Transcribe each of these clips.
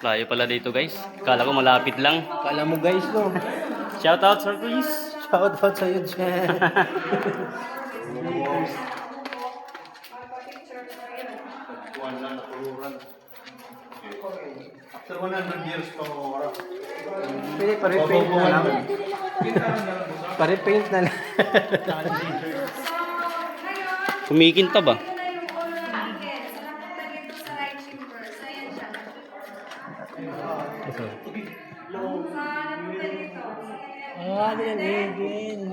Layo pala dito guys. Kala ko malapit lang. Kala mo guys, no? Shout out sir please. Shout out sa'yo dyan. After 100 years pa mo Pwede pa-repaint na lang. Pa-repaint na lang. Kumikinta ba? Ano yan, Egin?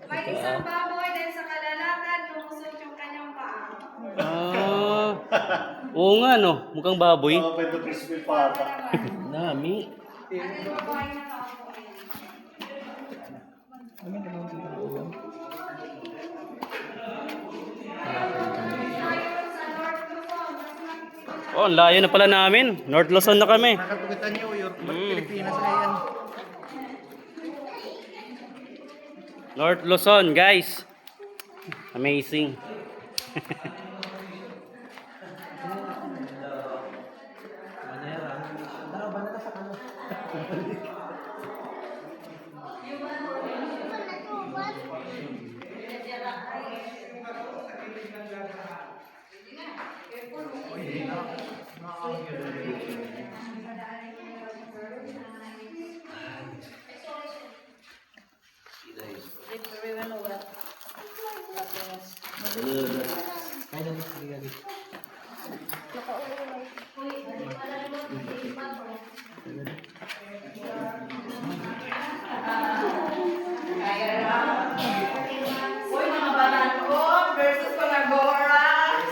May isang baboy dahil sa kalalatan, lumusot yung kanyang paa. Oo nga no. Mukhang baboy. Pwede crispy pata. Nami. Ano yung baboy na baboy? Oh, ang layo na pala namin. North Luzon na kami. Nakatukitan niyo, yung Pilipinas na yan. North Luzon, guys. Amazing. Uy, mga bananon versus mga goras.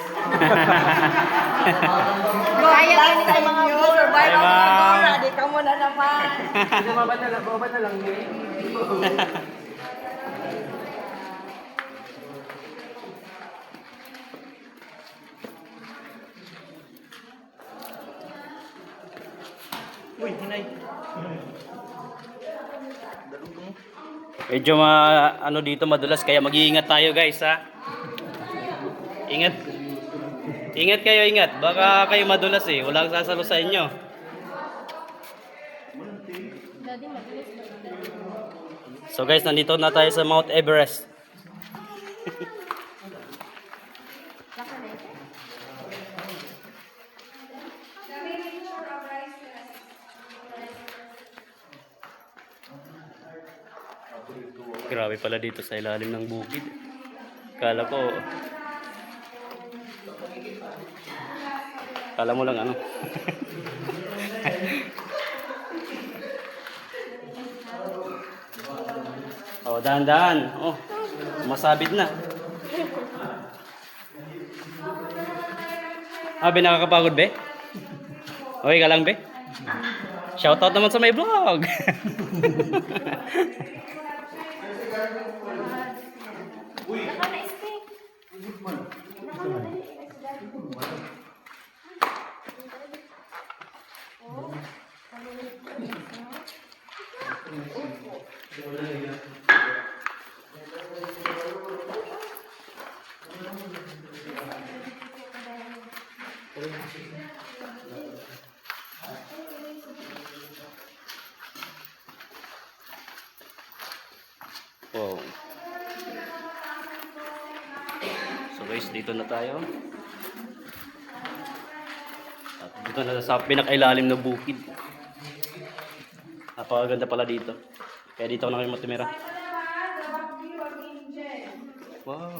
Kaya lang sa mga survival ng mga gora. Di ka muna naman. Babad na lang. Uy, hinay. Medyo ano dito madulas kaya mag-iingat tayo guys ha. Ingat. Ingat kayo, ingat. Baka kayo madulas eh. Walang sasalo sa inyo. So guys, nandito na tayo sa Mount Everest. Grabe pala dito sa ilalim ng bukid. Kala mo lang ano. Oh, dahan-dahan. Oh, masabit na. Be, nakakapagod be? Okay ka lang be? Shoutout naman sa may vlog. Wow. So guys, dito na tayo. At dito na sa pinakailalim ng bukid. Napakaganda pala dito. Kaya dito ako na kayo matumira. Wow.